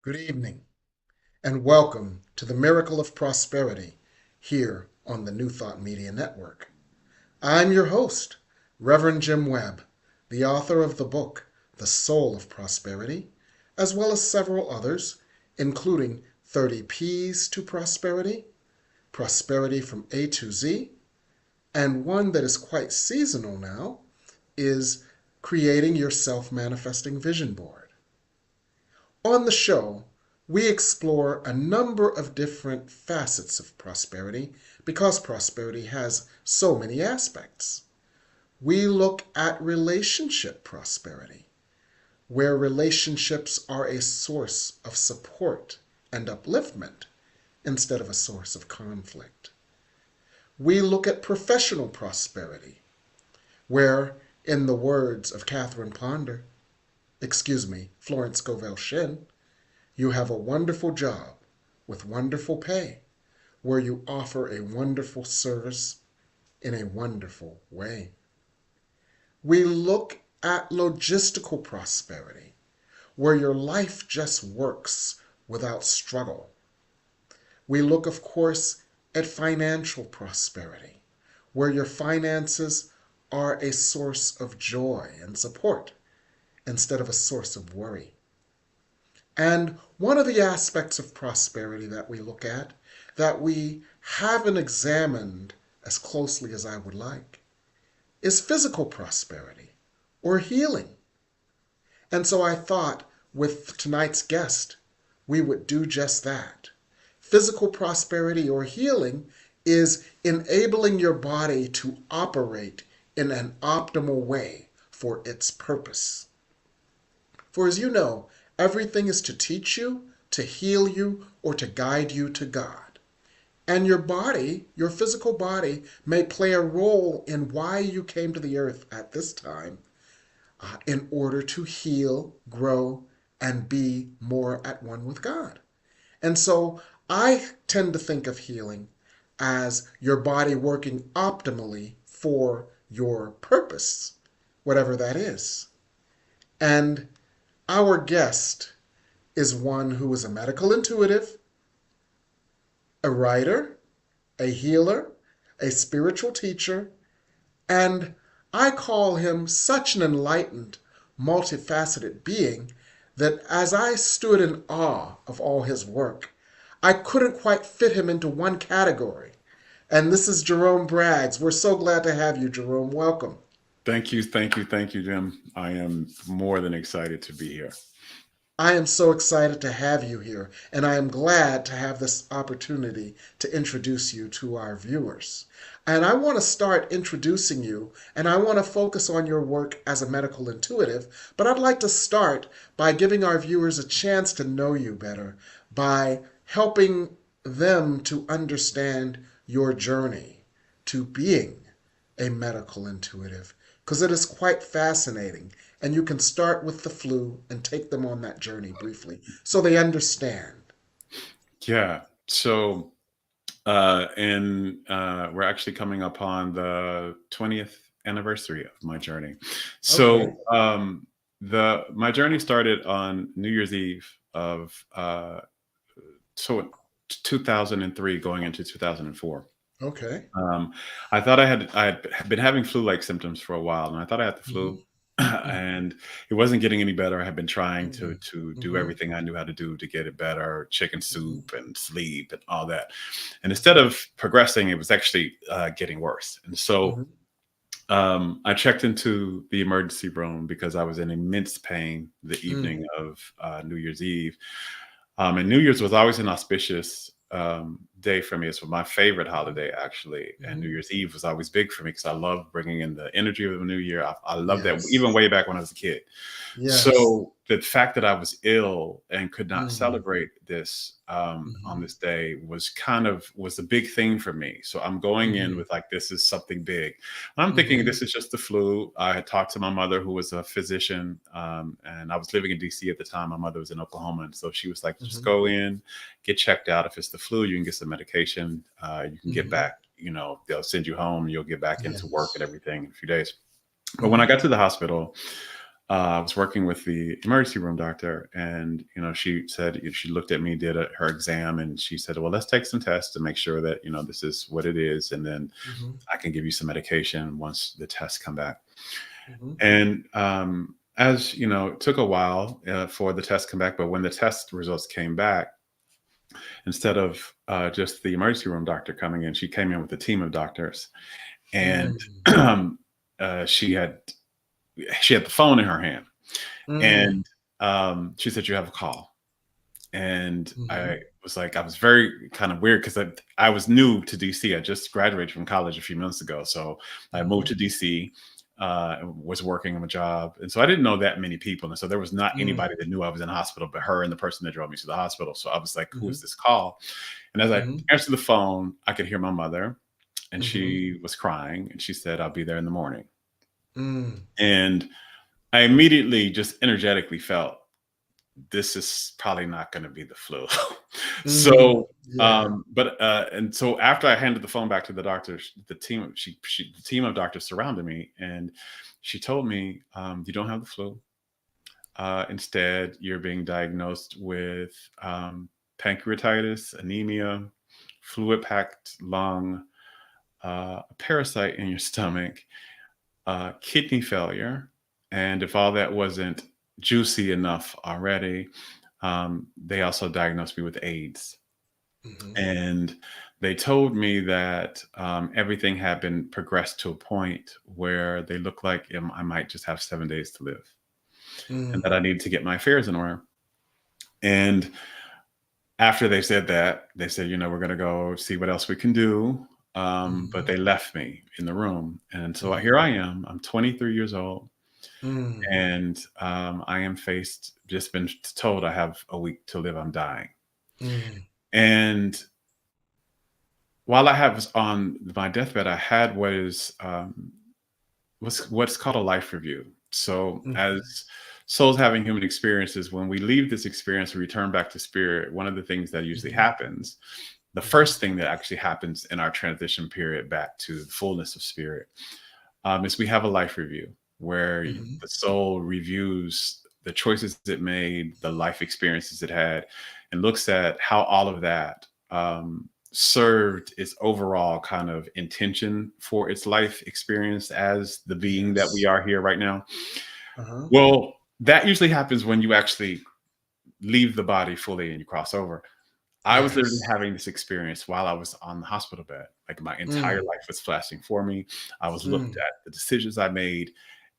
Good evening, and welcome to the Miracle of Prosperity here on the New Thought Media Network. I'm your host, Reverend Jim Webb, the author of the book, The Soul of Prosperity, as well as several others, including 30 P's to Prosperity, Prosperity from A to Z, and one that is quite seasonal now is Creating Your Self-Manifesting Vision Board. On the show, we explore a number of different facets of prosperity because prosperity has so many aspects. We look at relationship prosperity, where relationships are a source of support and upliftment instead of a source of conflict. We look at professional prosperity, where, in the words of Florence Scovel Shinn, you have a wonderful job with wonderful pay where you offer a wonderful service in a wonderful way. We look at logistical prosperity where your life just works without struggle. We look, of course, at financial prosperity where your finances are a source of joy and support instead of a source of worry. And one of the aspects of prosperity that we look at that we haven't examined as closely as I would like is physical prosperity or healing. And so I thought with tonight's guest, we would do just that. Physical prosperity or healing is enabling your body to operate in an optimal way for its purpose. For as you know, everything is to teach you, to heal you, or to guide you to God. And your body, your physical body, may play a role in why you came to the earth at this time in order to heal, grow, and be more at one with God. And so I tend to think of healing as your body working optimally for your purpose, whatever that is. And our guest is one who is a medical intuitive, a writer, a healer, a spiritual teacher, and I call him such an enlightened, multifaceted being that as I stood in awe of all his work, I couldn't quite fit him into one category. And this is Jerome Braggs. We're so glad to have you, Jerome. Welcome. Thank you, Jim. I am more than excited to be here. I am so excited to have you here, and I am glad to have this opportunity to introduce you to our viewers. And I want to start introducing you, and I want to focus on your work as a medical intuitive, but I'd like to start by giving our viewers a chance to know you better by helping them to understand your journey to being a medical intuitive, because it is quite fascinating. And you can start with the flu and take them on that journey briefly so they understand. Yeah. So, we're actually coming up on the 20th anniversary of my journey. Okay. So, my journey started on New Year's Eve of 2003, going into 2004. Okay. I thought I had been having flu-like symptoms for a while, and I thought I had the Mm-hmm. flu, and it wasn't getting any better. I had been trying Mm-hmm. to do Mm-hmm. everything I knew how to do to get it better, chicken Mm-hmm. soup and sleep and all that. And instead of progressing, it was actually getting worse. And so Mm-hmm. I checked into the emergency room because I was in immense pain the Mm. evening of New Year's Eve. And New Year's was always an auspicious day for me. It's my favorite holiday, actually. And Mm-hmm. New Year's Eve was always big for me because I love bringing in the energy of the new year. I love that Yes. even way back when I was a kid. Yes. So the fact that I was ill and could not Mm-hmm. celebrate this on Mm-hmm. this day was a big thing for me. So I'm going in Mm-hmm. with like, this is something big. I'm thinking Mm-hmm. this is just the flu. I had talked to my mother, who was a physician, and I was living in DC at the time. My mother was in Oklahoma, and so she was like, just Mm-hmm. go in, get checked out. If it's the flu, you can get some medication. You can get Mm-hmm. back. They'll send you home. You'll get back into work and Yes. everything in a few days. But when I Mm-hmm. got to the hospital, I was working with the emergency room doctor, and she said, she looked at me, did her exam, and she said, "Well, let's take some tests to make sure that this is what it is, and then Mm-hmm. I can give you some medication once the tests come back." Mm-hmm. And as it took a while for the test to come back, but when the test results came back, instead of just the emergency room doctor coming in, she came in with a team of doctors, and Mm. she had the phone in her hand, Mm. and she said, "You have a call." And Mm-hmm. I was very kind of weird because I was new to DC. I just graduated from college a few months ago. So I moved Mm-hmm. to DC, was working on a job. And so I didn't know that many people. And so there was not Mm. anybody that knew I was in the hospital, but her and the person that drove me to the hospital. So I was like, "Who Mm-hmm. is this call?" And as I Mm-hmm. answered the phone, I could hear my mother, and Mm-hmm. she was crying. And she said, "I'll be there in the morning." Mm. And I immediately just energetically felt this is probably not going to be the flu. Mm. So, Yeah. and so after I handed the phone back to the doctors, the team of doctors surrounded me, and she told me, "You don't have the flu. Instead, you're being diagnosed with pancreatitis, anemia, fluid-packed lung, a parasite in your stomach, kidney failure, and if all that wasn't juicy enough already, they also diagnosed me with AIDS." Mm-hmm. And they told me that everything had been progressed to a point where they looked like I might just have 7 days to live, and that Mm. I needed to get my affairs in order. And after they said that, they said, "We're going to go see what else we can do." But Mm-hmm. they left me in the room. And so Mm-hmm. here I am. I'm 23 years old. Mm. And I am just been told I have a week to live. I'm dying. Mm. And while I was on my deathbed, I had what's called a life review. So Mm-hmm. as souls having human experiences, when we leave this experience, we return back to spirit. One of the things that usually Mm-hmm. happens, the Mm-hmm. first thing that actually happens in our transition period back to the fullness of spirit, is we have a life review where Mm-hmm. the soul reviews the choices it made, the life experiences it had, and looks at how all of that served its overall kind of intention for its life experience as the being that we Yes. are here right now. Uh-huh. Well, that usually happens when you actually leave the body fully and you cross over. I was literally Yes. having this experience while I was on the hospital bed. Like my entire Mm. life was flashing for me. I was looked Mm. at the decisions I made,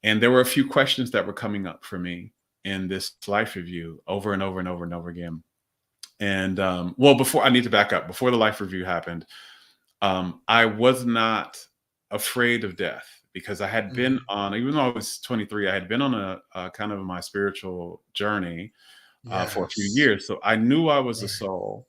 and there were a few questions that were coming up for me in this life review over and over and over and over again. And well, before I need to back up, before the life review happened, I was not afraid of death because I had been Mm. on, even though I was 23, I had been on a kind of my spiritual journey for a few Yes. years. So I knew I was a Right. soul,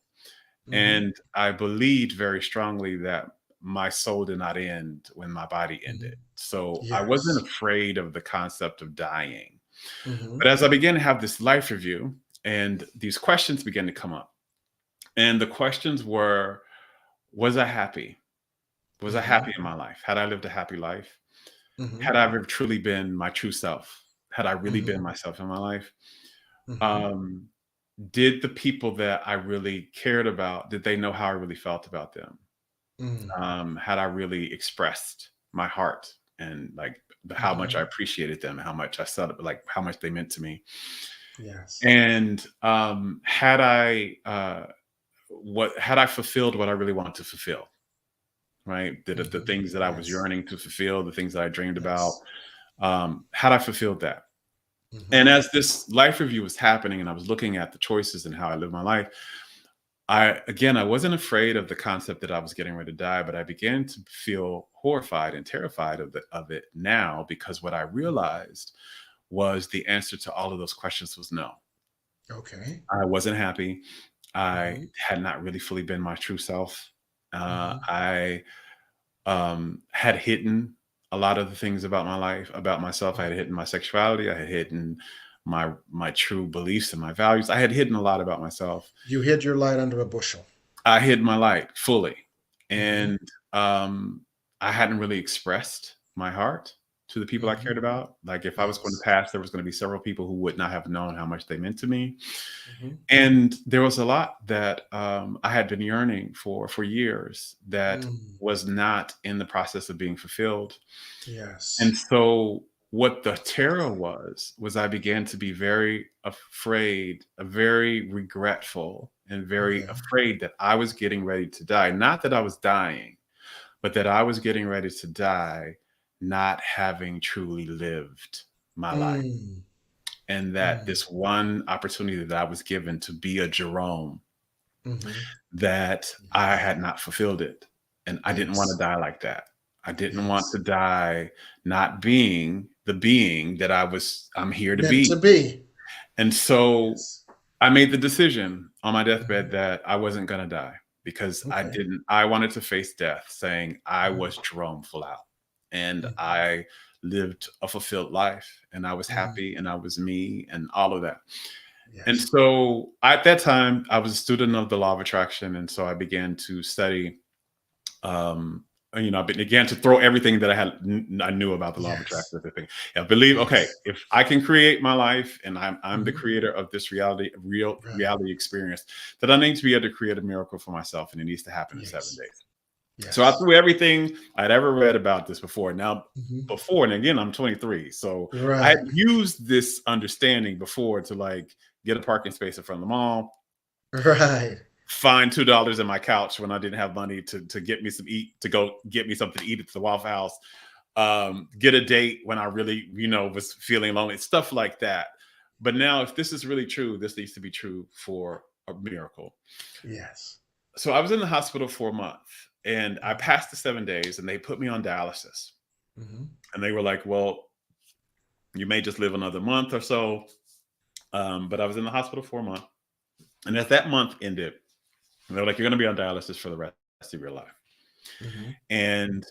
Mm-hmm. and I believed very strongly that my soul did not end when my body Mm-hmm. ended. So I wasn't Yes. afraid of the concept of dying. Mm-hmm. But as I began to have this life review, and these questions began to come up, and the questions were, was I happy? Was I Mm-hmm. happy in my life? Had I lived a happy life? Mm-hmm. Had I ever truly been my true self? Had I really Mm-hmm. been myself in my life? Mm-hmm. Um, did the people that I really cared about, did they know how I really felt about them? Mm. Had I really expressed my heart and like how much I Mm-hmm. appreciated them, how much I felt like how much they meant to me, Yes. and had I had I fulfilled what I really wanted to fulfill, right? The Mm-hmm. things that I was Yes. yearning to fulfill, the things that I dreamed about, Yes. had I fulfilled that? Mm-hmm. And as this life review was happening, and I was looking at the choices and how I live my life, I wasn't afraid of the concept that I was getting ready to die, but I began to feel horrified and terrified of it now, because what I realized was the answer to all of those questions was no. Okay. I wasn't happy. I Mm-hmm. had not really fully been my true self. Mm-hmm. I had hidden a lot of the things about my life, about myself. I had hidden my sexuality. I had hidden my true beliefs and my values. I had hidden a lot about myself. You hid your light under a bushel. I hid my light fully, Mm-hmm. and um, I hadn't really expressed my heart. to the people I cared Mhm. about. Like if I was going to Yes. pass, there was going to be several people who would not have known how much they meant to me. Mhm. And there was a lot that I had been yearning for years that Mm. was not in the process of being fulfilled. And Yes. so what the terror was I began to be very afraid, very regretful, and very Okay. afraid that I was getting ready to die. Not that I was dying, but that I was getting ready to die, not having truly lived my life. Mm. And that Mm. this one opportunity that I was given to be a Jerome, Mhm. that I Yes. had not fulfilled it. And I didn't want to Yes. die like that. I didn't want to Yes. die not being the being that I'm here to Meant be. to be. And so Yes. I made the decision on my deathbed Mhm. that I wasn't going to die because Okay. I wanted to face death saying I Mhm. was Jerome full out and Mhm. I lived a fulfilled life and I was Mhm. happy and I was me and all of that. And Yes. so at that time, I was a student of the law of attraction. And so I began to study, um, I began to throw everything that I knew about the law of Yes. attraction. Everything. I believe, okay, Yes. if I can create my life and I'm the Mhm. creator of this real Right. reality experience, that I need to be able to create a miracle for myself and it needs to happen in seven Yes. days. So I Yes. threw everything I'd ever read about this before. Now, Mhm. before, and again, I'm 23. So I had Right. used this understanding before to like get a parking space in front of the mall, Right. find $2 in my couch when I didn't have money to get me some eat, to go get me something to eat at the Waffle House, get a date when I really, was feeling lonely, stuff like that. But now, if this is really true, this needs to be true for a miracle. Yes. So I was in the hospital for a month and I Mhm. passed the 7 days and they put me on dialysis. Mhm. And they were like, well, you may just live another month or so. But I was in the hospital for a month. And as that month ended, they were like, you're going to be on dialysis for the rest of your life. Mhm. And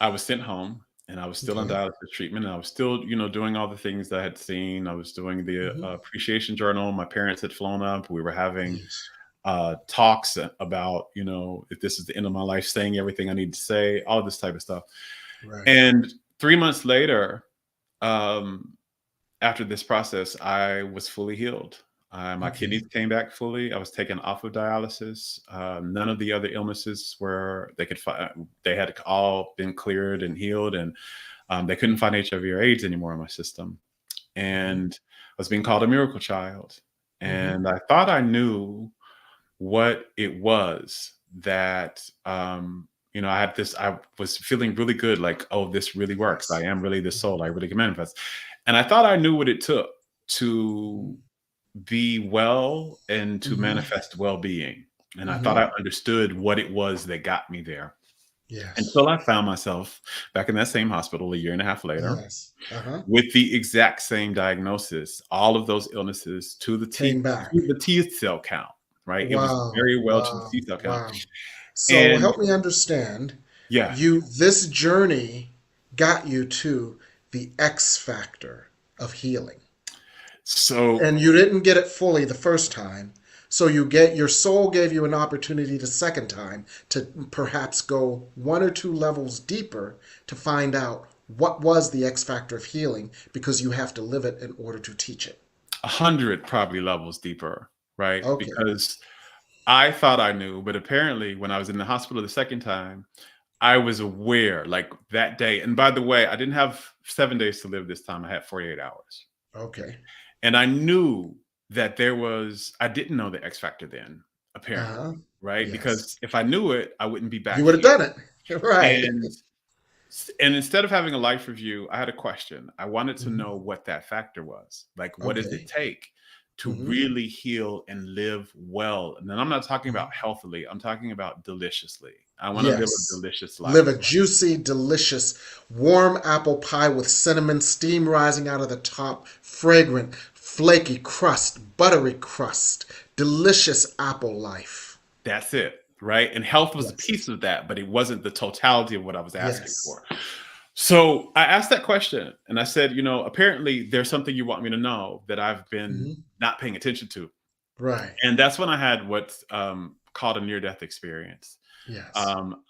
I was sent home and I was still on Okay. dialysis treatment. And I was still, doing all the things that I had seen. I was doing the Mhm. appreciation journal. My parents had flown up. We were having Yes. talks about, if this is the end of my life, saying everything I need to say, all this type of stuff. Right. And 3 months later, um, after this process, I was fully healed. My Okay. kidneys came back fully. I was taken off of dialysis. None of the other illnesses they had all been cleared and healed, and they couldn't find HIV or AIDS anymore in my system. Mhm. And I was being called a miracle child. Mhm. And I thought I knew what it was that I was feeling really good, like, oh, this really works. I Yes. am really the Mhm. soul. I really can manifest. And I thought I knew what it took Mhm. to be well and to Mhm. manifest well-being. And I thought Mhm. I understood what it was that got me there. Yes. Until I found myself back in that same hospital a year and a half later Yes. Uh-huh. with the exact same diagnosis, all of those illnesses Came to back. the T cell count, right? It was Wow. very well to the Wow. T cell count. Wow. So And help me understand. yeah, This journey got you to the X factor of healing. so And you didn't get it fully the first time. So your soul gave you an opportunity the second time to perhaps go one or two levels deeper to find out what was the X factor of healing because you have to live it in order to teach it. 100 probably levels deeper, right? Okay. Because I thought I knew, but apparently when I was in the hospital the second time, I was aware like that day. And by the way, I didn't have 7 days to live this time. I had 48 hours. Okay. And I knew that I didn't know the X factor then, apparently, Uh-huh. right? Yes. Because if I knew it, I wouldn't be You back would have here. done it. Right. And and instead of having a life review, I had a question. I wanted to Mhm. know what that factor was. Like, what does it Okay. take to Hmm. really heal and live well? And then I'm not talking Hmm. about healthily, I'm talking about deliciously. I want to live a Yes. delicious Live life. a juicy, delicious, warm apple pie with cinnamon, steam rising out of the top, fragrant, flaky crust, buttery crust, delicious apple life. That's it, right? And health was a Yes. piece of that, but it wasn't the totality of what I was asking Yes. for. So I asked that question and I said, apparently there's something you want me to know that I've been Hmm. not paying attention to. Right. And that's when I had what's called a near death experience. Yes.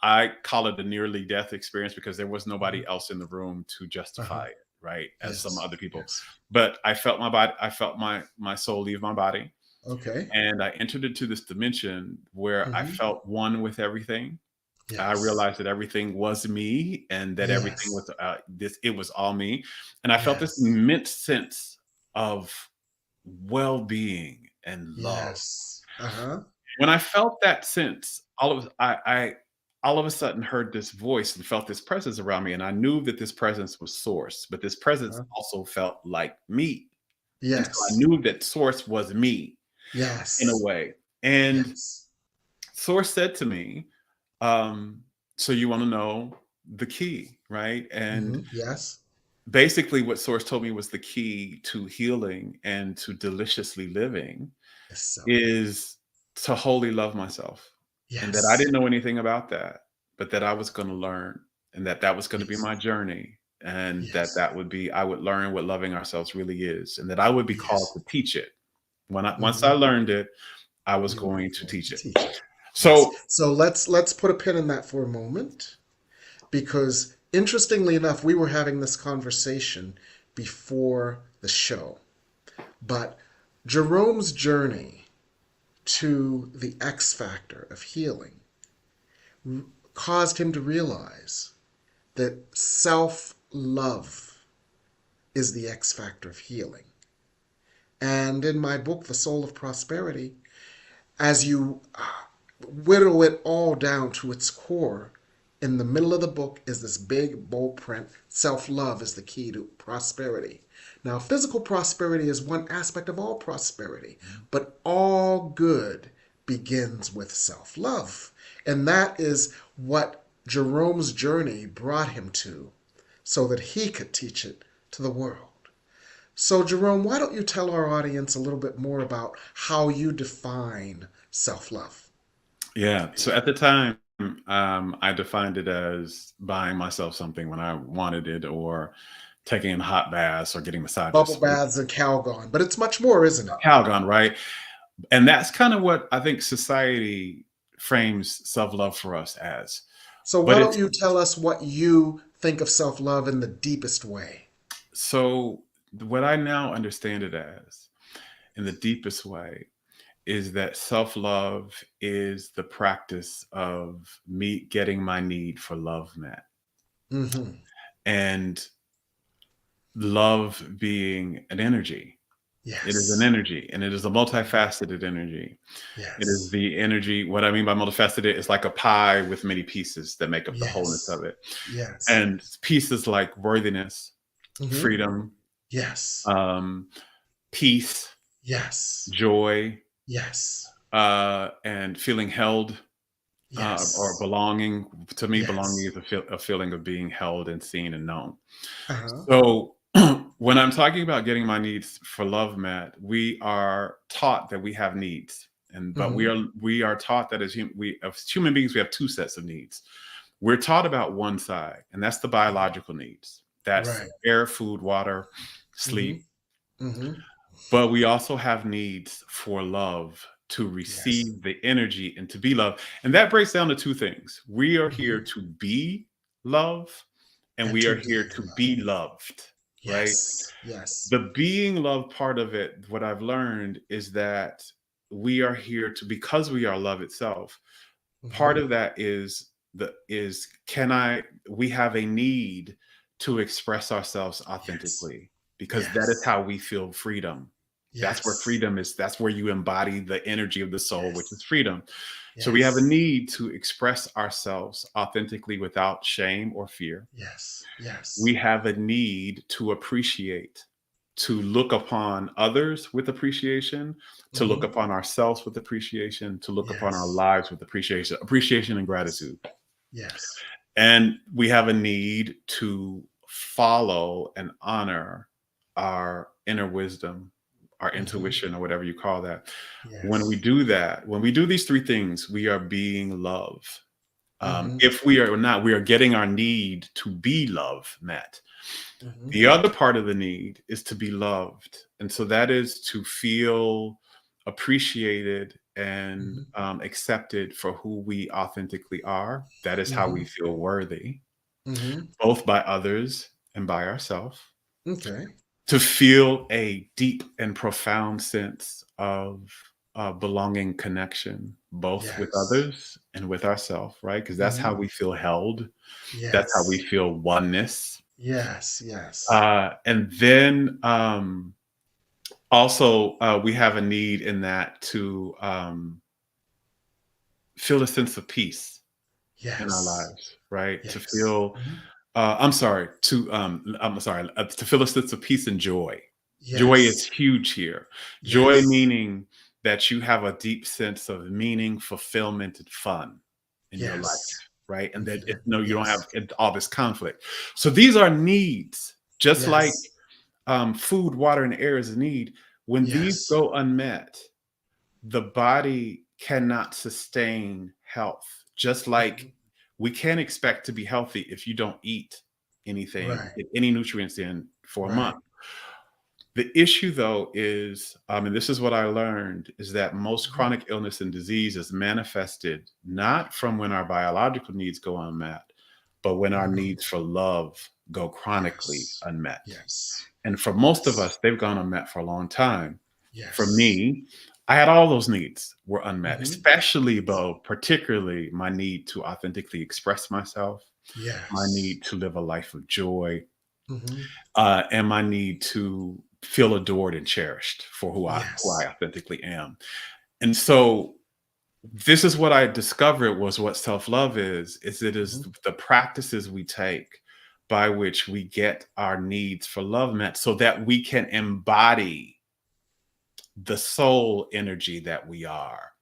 I call it a nearly death experience because there was nobody Mhm. else in the room to justify Uh-huh. it, right? As some Yes. other people. Yes. But I felt my body, I felt my soul leave my body. Okay. And I entered into this dimension where I Hmm. felt one with everything. I Yes. realized that everything was me and that everything Yes. was it was all me. And I felt this Yes. immense sense of well-being and love. Yes. Uh-huh. When I felt that sense, I all of a sudden heard this voice and felt this presence around me. And I knew that this presence was source, but this presence Uh-huh. also felt like me. And so I Yes. knew that source was me in a Yes. way. And Yes. source said to me, so you want to know the key, right? And Yes. basically what source told me was the key to healing and to deliciously living Yes. So. is to wholly love myself, and that I Yes. didn't know anything about that, but that I was going to learn, and that that was going to be Yes. my journey, and that Yes. that would be I would learn what loving ourselves really is, and that I would be called Yes. to teach it. Once I Hmm. learned it, I was You would be going to going teach to it. teach it. Yes. So So let's put a pin in that for a moment, because interestingly enough, we were having this conversation before the show. But Jerome's journey to the X factor of healing caused him to realize that self love is the X factor of healing. And in my book, The Soul of Prosperity, as you whittle it all down to its core, in the middle of the book is this big, bold print: self love is the key to prosperity. Now, physical prosperity is one aspect of all prosperity, but all good begins with self love. And that is what Jerome's journey brought him to, so that he could teach it to the world. So, Jerome, why don't you tell our audience a little bit more about how you define self love? yeah, so at the time, I defined it as buying myself something when I wanted it, or taking hot baths, or getting Bubble massages. baths and Calgon, but it's much more, isn't it? Calgon, right? And that's kind of what I think society frames self-love for us as. So, But why don't it's you tell us what you think of self love in the deepest way? so what I now understand it as in the deepest way is that self-love is the practice of me getting my need for love met. Mm-hmm. And love being an energy. It is an Yes. energy, and it is a multifaceted energy. It is Yes. the energy. What I mean by multifaceted is like a pie with many pieces that make up the wholeness Yes. of it. Yes. And pieces like worthiness, Mm-hmm. freedom, Yes. um, peace, Yes. joy, Yes. and feeling held, or Yes. belonging. To me, belonging Yes. is a feeling of being held and seen and known. Uh-huh. So when I'm talking about getting my needs for love met, we are taught that we have needs, and but Mm-hmm. we are taught that as human beings we have two sets of needs. We're taught about one side, and that's the biological needs. That's Right. air, food, water, Mm-hmm. sleep. Mm-hmm. But we also have needs for love, to Yes. receive the energy and to be loved. And that breaks down to two things. We are Mm-hmm. here to be love, and And we to are be here to love. be loved, right? Yes. Yes. The being love part of it, what I've learned is that we are here to, because we are love itself. Mm-hmm. Part of that is we have a need to express ourselves Yes. authentically, because that is Yes. how we feel freedom. That's where Yes. freedom is. That's where you embody the energy of the soul, which is Yes. freedom. So we have a Yes. need to express ourselves authentically without shame or fear. Yes. Yes. We have a need to appreciate, to look upon others with appreciation, to look Mm-hmm. upon ourselves with appreciation, to look upon our Yes. lives with appreciation and Yes. gratitude. Yes. And we have a need to follow and honor our inner wisdom, our Mm-hmm. intuition, or whatever you call that. When we Yes. do that, when we do these three things, we are being love. Mm-hmm. If we are not, we are getting our need to be love met. Mm-hmm. The other part of the need is to be loved. And so that is to feel appreciated and Mhm. accepted for who we authentically are. That is how we Mhm. feel worthy, Mhm. both by others and by ourselves. Okay. To feel a deep and profound sense of belonging connection, both with Yes. others and with ourselves, right? Because that's how Mhm. we feel held. That's how we Yes. feel oneness. Yes. Yes. And then also, we have a need in that to feel a sense of peace in our Yes. lives, right? To Yes. feel, Mhm. to feel a sense of peace and joy. Joy is Yes. huge here. Joy Yes. meaning that you have a deep sense of meaning, fulfillment, and fun in your life, Yes. right? And that Mhm. no, you don't have Yes. all this conflict. So these are needs, just like Yes. food, water, and air is a need. When these Yes. go unmet, the body cannot sustain health. Just like Mhm. we can't expect to be healthy if you don't eat anything, Right. get any nutrients in for a month. Right. The issue, though, is, and this is what I learned, is that most Mhm. chronic illness and disease is manifested not from when our biological needs go unmet, but when our Mhm. needs for love go chronically Yes. unmet. Yes. And for most of Yes. us, they've gone unmet for a long time. For Yes. me, I had all those needs were unmet, Mhm. especially Yes. though, particularly my need to authentically express myself, my Yes. need to live a life of joy, Mhm. and my need to feel adored and cherished for who I Yes. authentically am. And so this is what I discovered was what self-love is it is Mhm. the practices we take by which we get our needs for love met so that we can embody the soul energy that we are,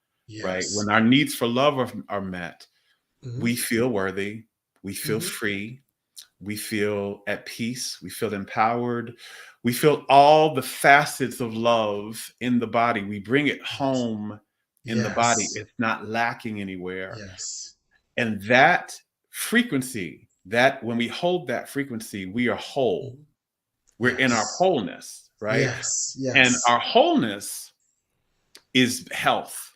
right? Yes. When our needs for love are met, Mhm. we feel worthy, we feel Mhm. free, we feel at peace, we feel empowered, we feel all the facets of love in the body. We bring it Yes. home in the body. Yes. It's not lacking anywhere. Yes. And that frequency, that when we hold that frequency, we are whole. Mhm. We're in our Yes. wholeness, right? Yes. And Yes. our wholeness is health.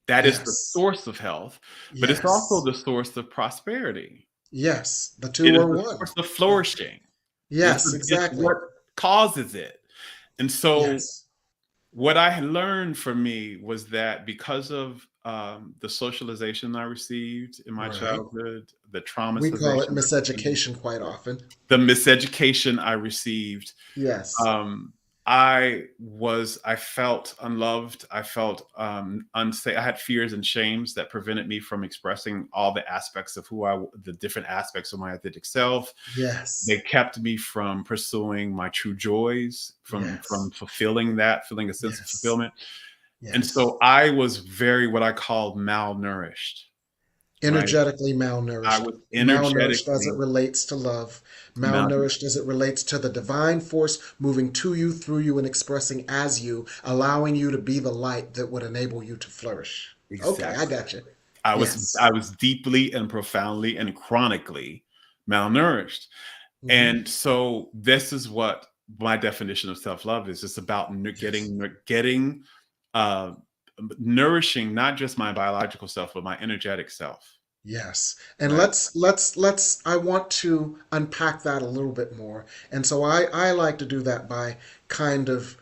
That is the Yes. source of health, but it's also Yes. the source of prosperity. Yes. The It two is are the one. source of Yeah. flourishing. Yes. It's Exactly. what causes it. And so Yes. what I had learned for me was that because of the socialization I received in my Right. childhood, the We call it traumatization I received, miseducation quite often. the miseducation I received, Yes. um, I felt unloved. I felt unsafe. I had fears and shames that prevented me from expressing all the aspects of the different aspects of my authentic self. They Yes. kept me from pursuing my true joys, from Yes. fulfilling that, feeling a sense of Yes. fulfillment. And Yes. so I was very what I called malnourished, right? Energetically I malnourished. was Malnourished as it energetically relates to love. malnourished. Malnourished as it relates to the divine force moving to you, through you, and expressing as you, allowing you to be the light that would enable you to flourish. Okay, I Exactly. got you. I was Yes. I was deeply and profoundly and chronically malnourished. Hmm. And so this is what my definition of self-love is. It's about Yes. getting uh nourishing not just my biological self, but my energetic self. Yes. And Right. let's I want to unpack that a little bit more. And so I like to do that by kind of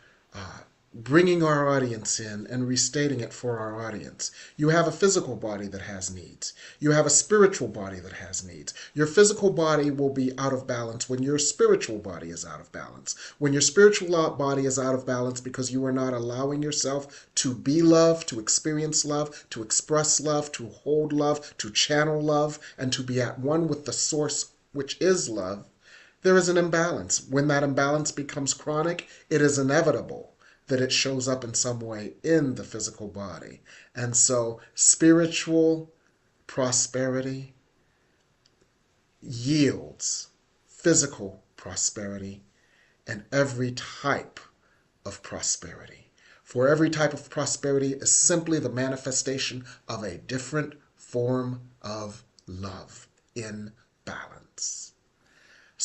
bringing our audience in and restating it for our audience. You have a physical body that has needs. You have a spiritual body that has needs. Your physical body will be out of balance when your spiritual body is out of balance. When your spiritual body is out of balance because you are not allowing yourself to be love, to experience love, to express love, to hold love, to channel love, and to be at one with the source, which is love, there is an imbalance. When that imbalance becomes chronic, it is inevitable that it shows up in some way in the physical body. And so, spiritual prosperity yields physical prosperity and every type of prosperity. For every type of prosperity is simply the manifestation of a different form of love in balance.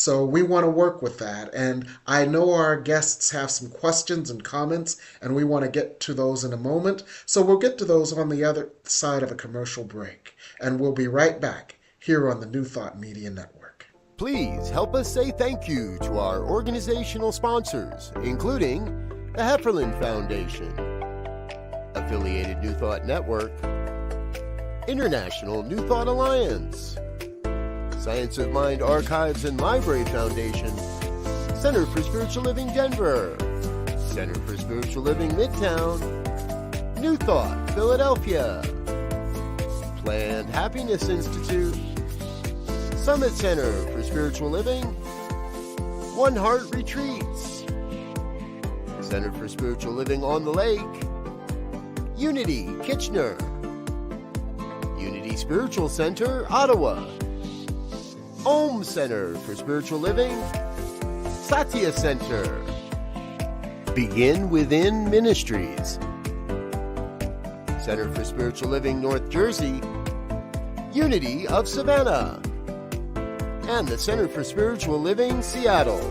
So we want to work with that. And I know our guests have some questions and comments, and we want to get to those in a moment. So we'll get to those on the other side of a commercial break. And we'll be right back here on the New Thought Media Network. Please help us say thank you to our organizational sponsors, including the Hefferland Foundation, Affiliated New Thought Network, International New Thought Alliance, Science of Mind Archives and Library Foundation, Center for Spiritual Living Denver, Center for Spiritual Living Midtown, New Thought Philadelphia, Planned Happiness Institute, Summit Center for Spiritual Living, One Heart Retreats, Center for Spiritual Living on the Lake, Unity Kitchener, Unity Spiritual Center, Ottawa, Om Center for Spiritual Living, Satya Center, Begin Within Ministries, Center for Spiritual Living North Jersey, Unity of Savannah, and the Center for Spiritual Living Seattle,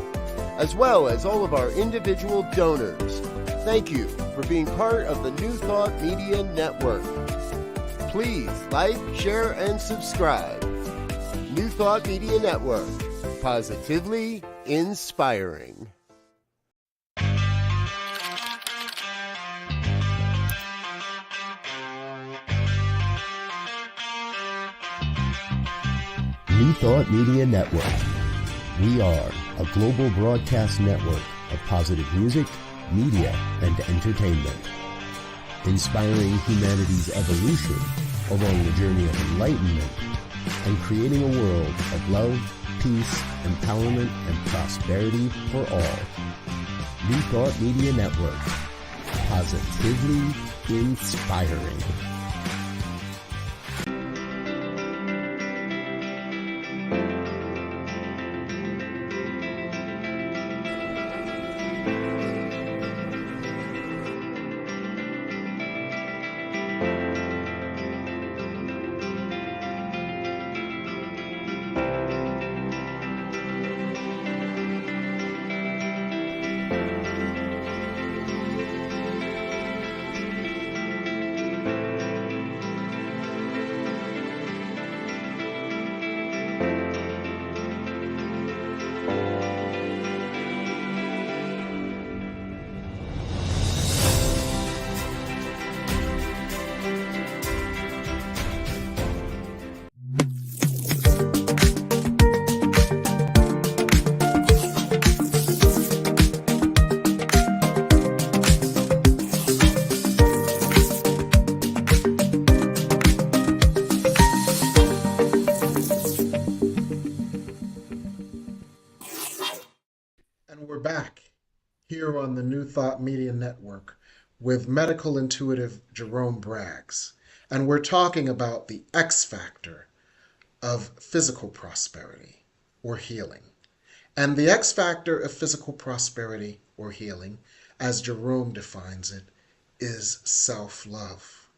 as well as all of our individual donors. Thank you for being part of the New Thought Media Network. Please like, share, and subscribe. New Thought Media Network, positively inspiring. New Thought Media Network. We are a global broadcast network of positive music, media, and entertainment, inspiring humanity's evolution along the journey of enlightenment and creating a world of love, peace, empowerment, and prosperity for all. New Thought Media Network, positively inspiring. Here on the New Thought Media Network with medical intuitive Jerome Braggs. And we're talking about the X factor of physical prosperity or healing. And the X factor of physical prosperity or healing, as Jerome defines it, is self-love.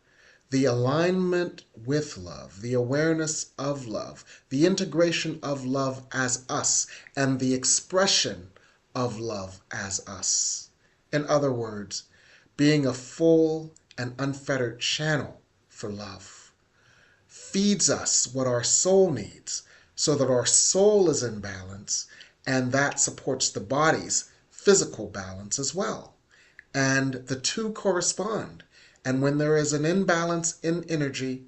The alignment with love, the awareness of love, the integration of love as us, and the expression of love as us. In other words, being a full and unfettered channel for love feeds us what our soul needs so that our soul is in balance, and that supports the body's physical balance as well. And the two correspond. And when there is an imbalance in energy,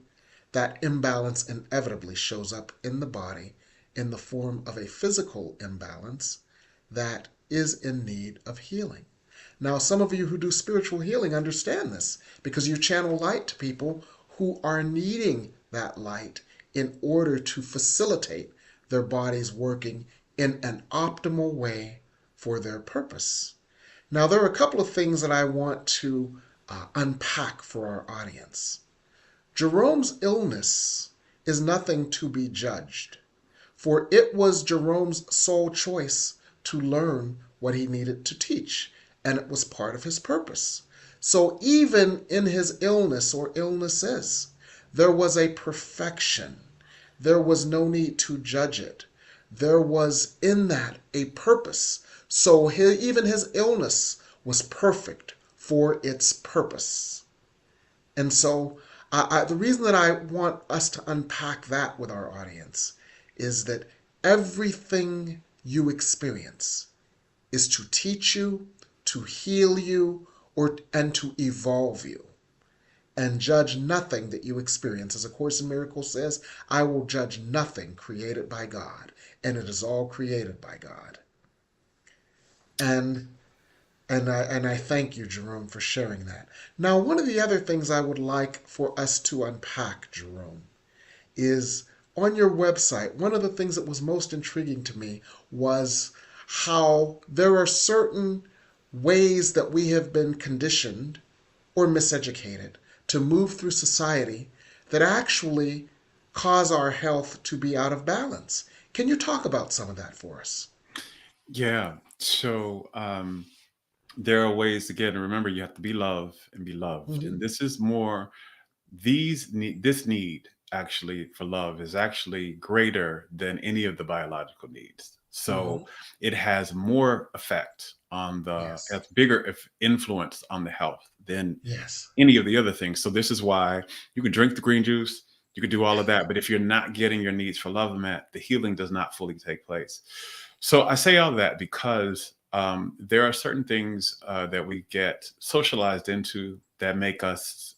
that imbalance inevitably shows up in the body in the form of a physical imbalance that is in need of healing. Now, some of you who do spiritual healing understand this because you channel light to people who are needing that light in order to facilitate their bodies working in an optimal way for their purpose. Now, there are a couple of things that I want to unpack for our audience. Jerome's illness is nothing to be judged, for it was Jerome's sole choice to learn what he needed to teach, and it was part of his purpose. So even in his illness or illnesses, there was a perfection. There was no need to judge it. there was in that a purpose. So even his illness was perfect for its purpose. And so the reason that I want us to unpack that with our audience is that everything you experience is to teach you, to heal you, and to evolve you. And judge nothing that you experience. As A Course in Miracles says, I will judge nothing created by God, and it is all created by God. And I thank you, Jerome, for sharing that. Now, one of the other things I would like for us to unpack, Jerome, is on your website, one of the things that was most intriguing to me was how there are certain ways that we have been conditioned or miseducated to move through society that actually cause our health to be out of balance. Can you talk about some of that for us? Yeah. So there are ways, again, remember, you have to be loved and be loved. And this is more, this need actually for love is actually greater than any of the biological needs. So it has more effect on Yes. has bigger influence on the health than Yes. any of the other things. So this is why you can drink the green juice, you can do all of that, but if you're not getting your needs for love met, the healing does not fully take place. So I say all that because there are certain things that we get socialized into that make us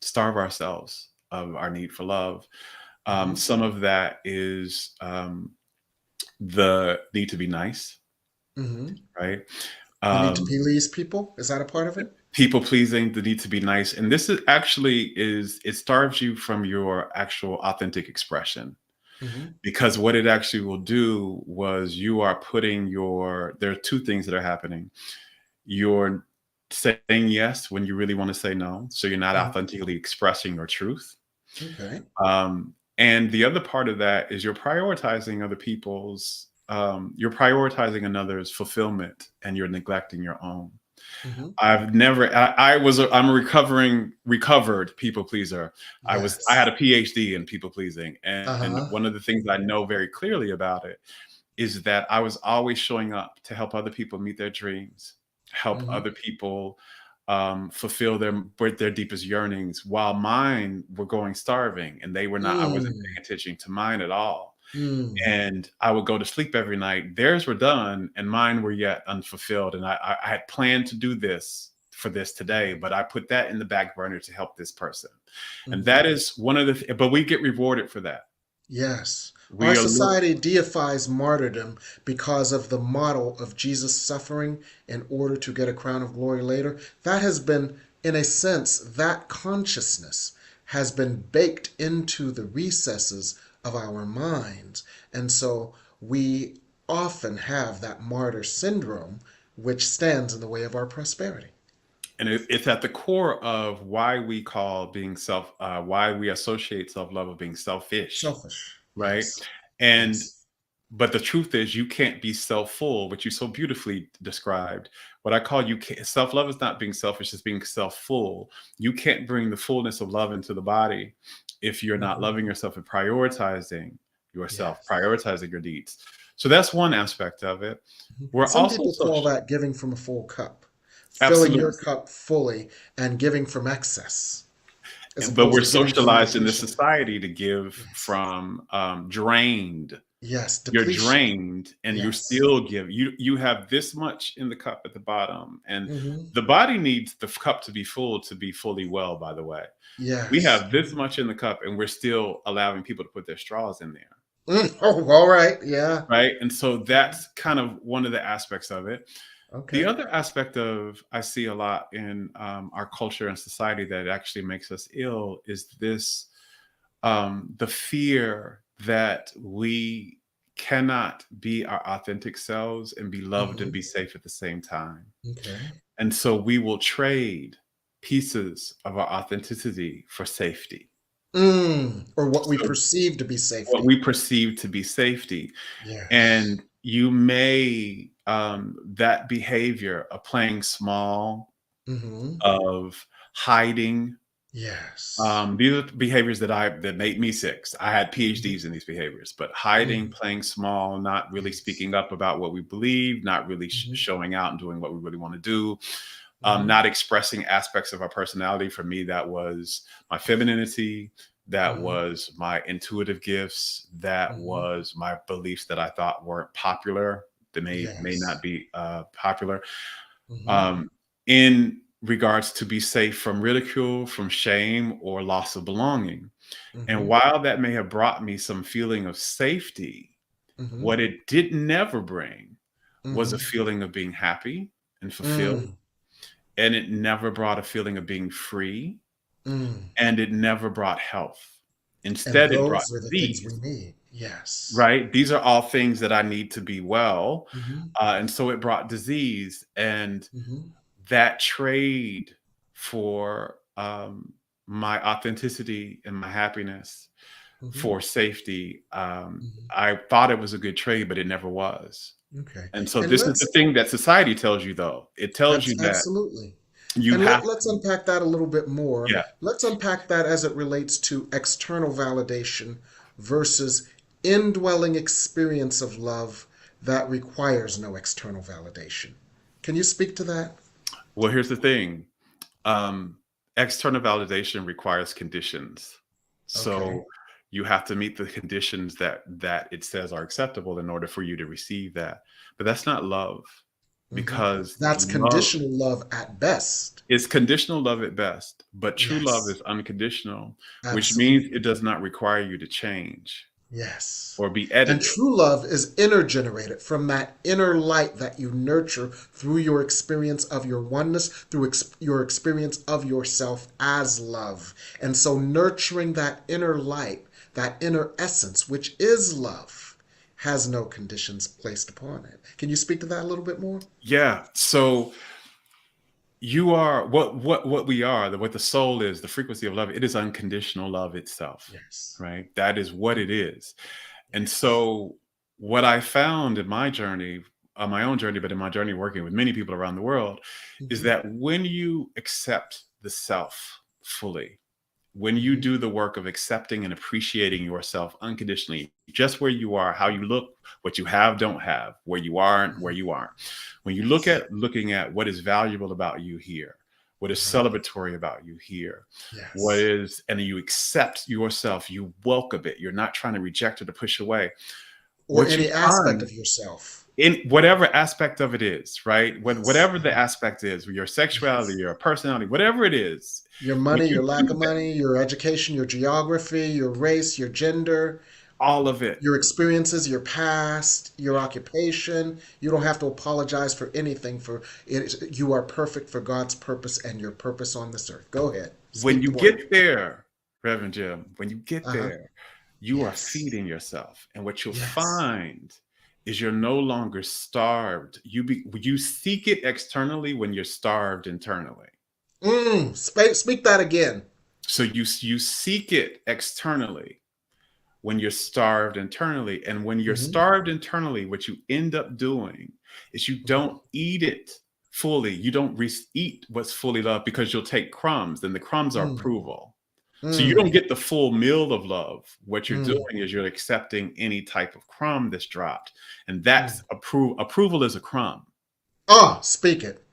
starve ourselves of our need for love. Some of that is the need to be nice, right? The need to please people, is that a part of it? People pleasing, the need to be nice. And this is actually it starves you from your actual authentic expression. Because what it actually will do was you are putting there are two things that are happening. You're saying yes when you really want to say no. So you're not authentically expressing your truth. Okay. And the other part of that is you're prioritizing other people's, you're prioritizing another's fulfillment and you're neglecting your own. I'm a recovered people pleaser. Yes. I had a PhD in people pleasing. And one of the things I know very clearly about it is that I was always showing up to help other people meet their dreams, help other people fulfill their deepest yearnings while mine were going starving and they were not, I wasn't paying attention to mine at all. And I would go to sleep every night. Theirs were done and mine were yet unfulfilled. And I had planned to do this for this today, but I put that in the back burner to help this person. And that is one of but we get rewarded for that. Yes. Our society deifies martyrdom because of the model of Jesus suffering in order to get a crown of glory later. That has been, in a sense, that consciousness has been baked into the recesses of our minds. And so we often have that martyr syndrome, which stands in the way of our prosperity. And it's at the core of why we call being why we associate self-love with being selfish. Selfish. Right. Yes. And, yes. But the truth is you can't be self-full, which you so beautifully described. What I call self-love is not being selfish, it's being self-full. You can't bring the fullness of love into the body if you're not loving yourself and prioritizing yourself, prioritizing your needs. So that's one aspect of it. Some people call that giving from a full cup. Absolutely. Filling your cup fully and giving from excess. But we're socialized in this society to give from drained. Yes, depletion. You're drained and you still give. You have this much in the cup at the bottom. And the body needs the cup to be fully well, by the way. Yes. We have this much in the cup and we're still allowing people to put their straws in there. Oh, all right. Yeah. Right. And so that's kind of one of the aspects of it. Okay. The other aspect I see a lot in our culture and society that actually makes us ill is this, the fear that we cannot be our authentic selves and be loved and be safe at the same time. Okay. And so we will trade pieces of our authenticity for safety. Or what we perceive to be safety. What we perceive to be safety. Yes. And you may, that behavior of playing small, of hiding, Yes. These are behaviors that made me sick. I had Mhm. PhDs in these behaviors, but hiding, Mm. playing small, not really Yes. speaking up about what we believe, not really Mhm. showing out and doing what we really want to do, Mhm. not expressing aspects of our personality. For me, that was my femininity, that Mhm. was my intuitive gifts, that Mhm. was my beliefs that I thought weren't popular, that may not Yes. be popular. Mhm. Um, in regards to be safe from ridicule, from shame, or loss of belonging. And Mhm. while that may have brought me some feeling of safety, Mhm. what it did never bring was a Mhm. feeling of being happy and fulfilled. Mm. And it never brought a feeling of being free. Mm. And it never brought health. And Instead, it brought those are the things we disease, need. Yes. right? These are all things that I need to be well. Mhm. And so it brought disease. And Mhm. that trade for my authenticity and my happiness Mhm. for safety, Mhm. I thought it was a good trade, but it never was. Okay. And so And this is the thing that society tells you, though. It tells you that absolutely. you And have let's to, unpack that a little bit more. yeah. Let's unpack that as it relates to external validation versus indwelling experience of love that requires no external validation. Can you speak to that? Well, here's the thing. Um, External validation requires conditions. Okay. So you have to meet the conditions that it says are acceptable in order for you to receive that. But that's not love, Hmm. because That's love conditional love at best. is conditional love at best, but true love Yes, is unconditional, which means it absolutely. does not require you to change Yes. or be And edited. true love is inner generated from that inner light that you nurture through your experience of your oneness, through your experience of yourself as love. And so, nurturing that inner light, that inner essence, which is love, has no conditions placed upon it. Can you speak to that a little bit more? Yeah. So you are what we are, what the soul is, the frequency of love. It is unconditional love itself, Yes. right? That is what it is. And Yes. so what I found in my journey, on my own journey, but in my journey working with many people around the world, is Hmm. that when you accept the self fully, when you Hmm. do the work of accepting and appreciating yourself unconditionally, just where you are, how you look, what you have, don't have, where you are and where you aren't. When you Yes. looking at what is valuable about you here, what is Uh-huh. celebratory about you here, what Yes. is, and you accept yourself, you welcome it. You're not trying to reject or to push away. Or What you any aspect find of yourself. in whatever aspect of it is, right? Yes. Whatever the aspect is, your sexuality, Yes. your personality, whatever it is, Your when money, you your lack do of that, money, your education, your geography, your race, your gender, all of it, your experiences, your past, your occupation. You don't have to apologize for anything for it. You are perfect for God's purpose and your purpose on this earth. Go ahead. when Speak you the word. get there, Reverend Jim, when you get Uh-huh. there, you are Yes. feeding yourself. And what you'll Yes. find is you're no longer starved. You seek it externally when you're starved internally. Speak that again. So you seek it externally when you're starved internally. And when you're Hmm. starved internally, what you end up doing is you don't eat it fully. You don't eat what's fully loved, because you'll take crumbs, and the crumbs are Mm, approval. So you mm, don't get the full meal of love. What you're mm, doing is you're accepting any type of crumb that's dropped. And mm. that's approval is a crumb. Speak it.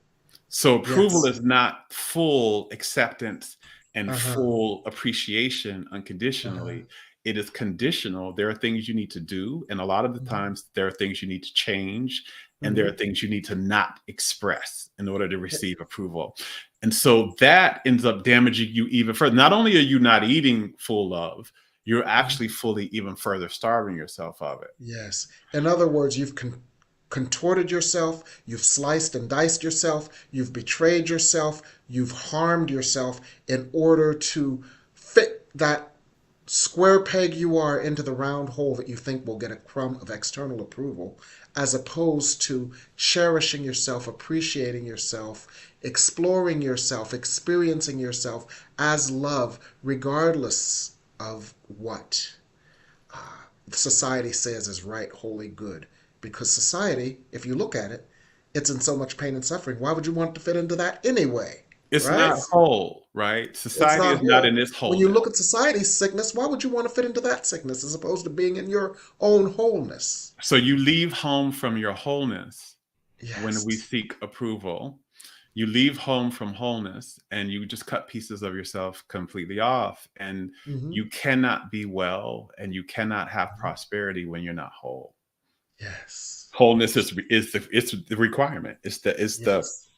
So approval Yes. is not full acceptance and Uh-huh. full appreciation Uh-huh. unconditionally. It is conditional. There are things you need to do, and a lot of the Hmm. times there are things you need to change, and there are Hmm. things you need to not express in order to receive approval. And so that ends up damaging you even further. Not only are you not eating full love, you're actually fully even further starving yourself of it. Yes. In other words, you've contorted yourself, you've sliced and diced yourself, you've betrayed yourself, you've harmed yourself in order to fit that square peg you are into the round hole that you think will get a crumb of external approval, as opposed to cherishing yourself, appreciating yourself, exploring yourself, experiencing yourself as love, regardless of what society says is right, holy, good. Because society, if you look at it, it's in so much pain and suffering. Why would you want to fit into that anyway? It's right? not whole, right? It's Society not is not whole. in its When you wholeness. look at society's sickness, why would you want to fit into that sickness as opposed to being in your own wholeness? So you leave home from your wholeness when we Yes. seek approval. You leave home from wholeness and you just cut pieces of yourself completely off. And Hmm. you cannot be well and you cannot have prosperity when you're not whole. Yes. Wholeness is the requirement. Yes.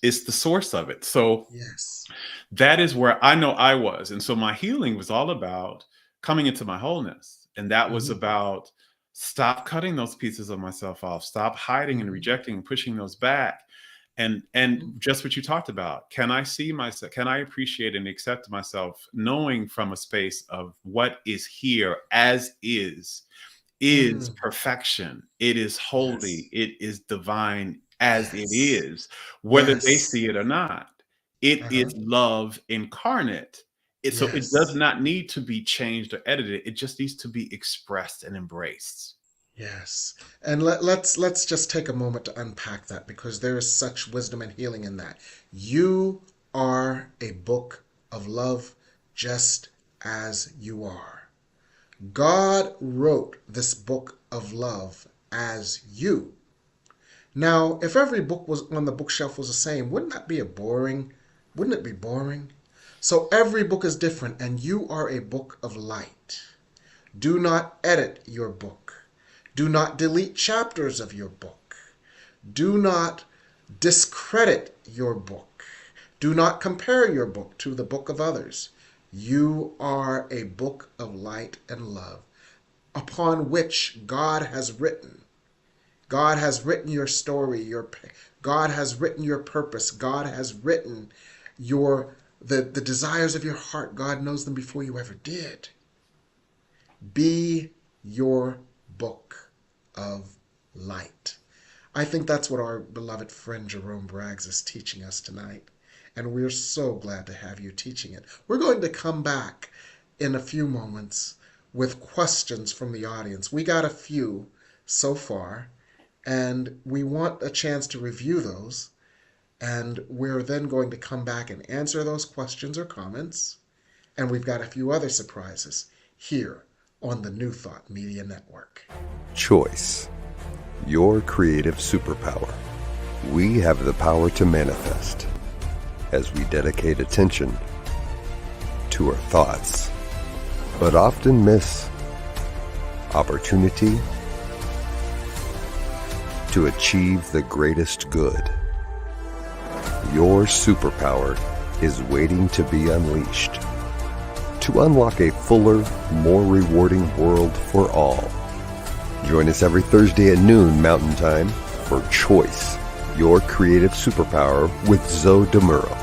It's the source of it. So Yes. that is where I know I was. And so my healing was all about coming into my wholeness. And that was Hmm. about stop cutting those pieces of myself off, stop hiding and Hmm. rejecting and pushing those back. And Hmm. just what you talked about, can I see myself, can I appreciate and accept myself, knowing from a space of what is here as is Mm. perfection. It is Yes. holy. It is divine as it Yes. is, whether they Yes. see it or not. It Uh-huh. is love incarnate. So it does Yes. not need to be changed or edited. It just needs to be expressed and embraced. Yes. And let's just take a moment to unpack that because there is such wisdom and healing in that. You are a book of love just as you are. God wrote this book of love as you. Now, if every book was on the bookshelf was the same, wouldn't it be boring? So every book is different and you are a book of light. Do not edit your book. Do not delete chapters of your book. Do not discredit your book. Do not compare your book to the book of others. You are a book of light and love upon which God has written. God has written your story, God has written your purpose. God has written the desires of your heart. God knows them before you ever did. Be your book of light. I think that's what our beloved friend Jerome Braggs is teaching us tonight. And we're so glad to have you teaching it. We're going to come back in a few moments with questions from the audience. We got a few so far, and we want a chance to review those. And we're then going to come back and answer those questions or comments. And we've got a few other surprises here on the New Thought Media Network. Choice, your creative superpower. We have the power to manifest as we dedicate attention to our thoughts, but often miss opportunity to achieve the greatest good. Your superpower is waiting to be unleashed to unlock a fuller, more rewarding world for all. Join us every Thursday at noon Mountain Time for Choice, your creative superpower with Zoe DeMuro.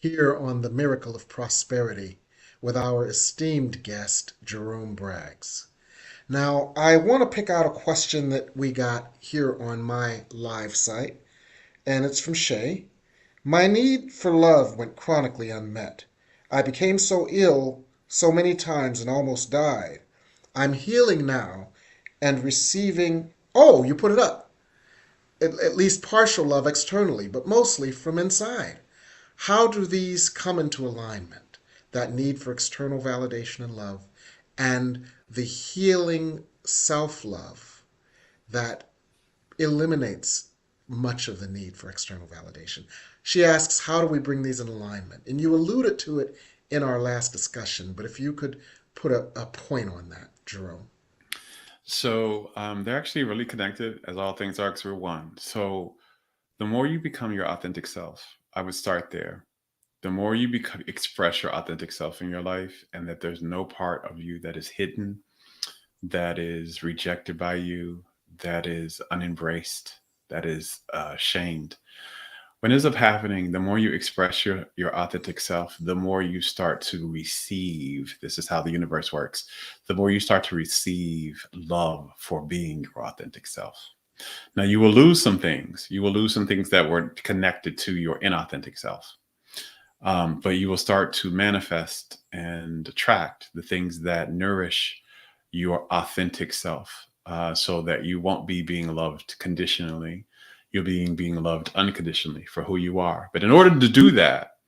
here on The Miracle of Prosperity with our esteemed guest, Jerome Braggs. Now, I want to pick out a question that we got here on my live site, and it's from Shay. My need for love went chronically unmet. I became so ill so many times and almost died. I'm healing now and receiving, oh, you put it up, at least partial love externally, but mostly from inside. How do these come into alignment? That need for external validation and love, and the healing self love that eliminates much of the need for external validation. She asks, how do we bring these in alignment? And you alluded to it in our last discussion, but if you could put a point on that, Jerome. So they're actually really connected, as all things are, because we're one. So the more you become your authentic self, I would start there. The more you express your authentic self in your life, and that there's no part of you that is hidden, that is rejected by you, that is unembraced, that is shamed. What ends up happening, the more you express your authentic self, the more you start to receive. This is how the universe works. The more you start to receive love for being your authentic self. Now, you will lose some things. You will lose some things that were connected to your inauthentic self. But you will start to manifest and attract the things that nourish your authentic self, so that you won't be being loved conditionally. You're being loved unconditionally for who you are. But in order to do that,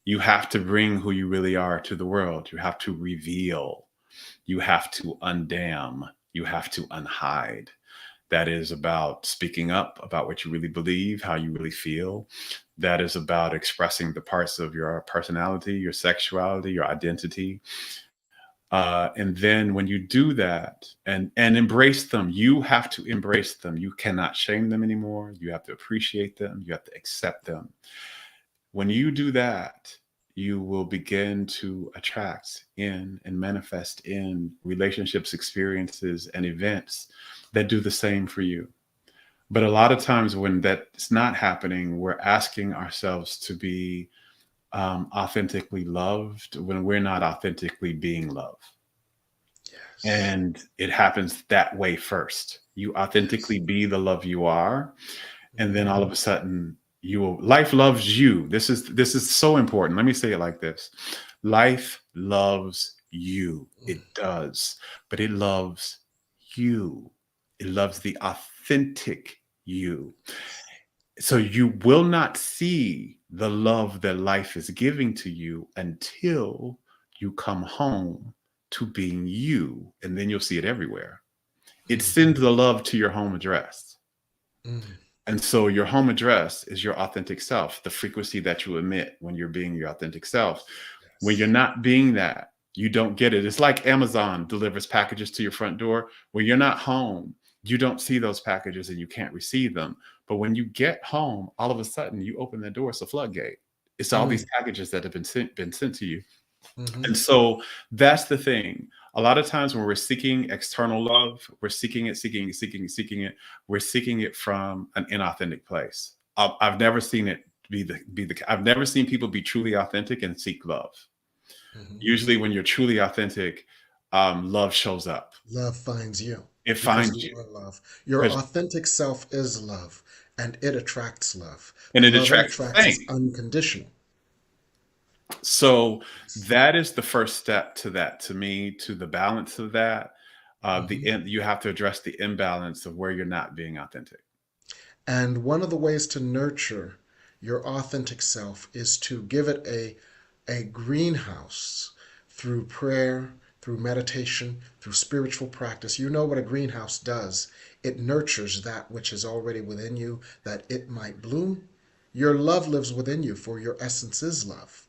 you have to bring who you really are to the world. You have to reveal. You have to undam. You have to unhide. That is about speaking up about what you really believe, how you really feel. That is about expressing the parts of your personality, your sexuality, your identity. And then when you do that and embrace them, you have to embrace them. You cannot shame them anymore. You have to appreciate them. You have to accept them. When you do that, you will begin to attract in and manifest in relationships, experiences, and events that do the same for you. But a lot of times when that's not happening, we're asking ourselves to be authentically loved when we're not authentically being loved. Yes. And it happens that way first. You authentically be the love you are, and then all of a sudden life loves you. This is so important. Let me say it like this. Life loves you. It does, but it loves you. It loves the authentic you. So you will not see the love that life is giving to you until you come home to being you, and then you'll see it everywhere. It sends the love to your home address. And so your home address is your authentic self, the frequency that you emit when you're being your authentic self. When you're not being that, you don't get it. It's like Amazon delivers packages to your front door. When you're not home, you don't see those packages and you can't receive them. But when you get home, all of a sudden you open the door, it's a floodgate. It's all these packages that have been sent to you. And so that's the thing. A lot of times when we're seeking external love, we're seeking it. We're seeking it from an inauthentic place. I've never seen it I've never seen people be truly authentic and seek love. Usually when you're truly authentic, love shows up. Love finds you. It finds you. Love. Your authentic self is love, and it attracts love. And it love attracts is unconditional. So that is the first step to that, to me, to the balance of that. You have to address the imbalance of where you're not being authentic. And one of the ways to nurture your authentic self is to give it a greenhouse through prayer, through meditation, through spiritual practice. You know what a greenhouse does. It nurtures that which is already within you, that it might bloom. Your love lives within you, for your essence is love.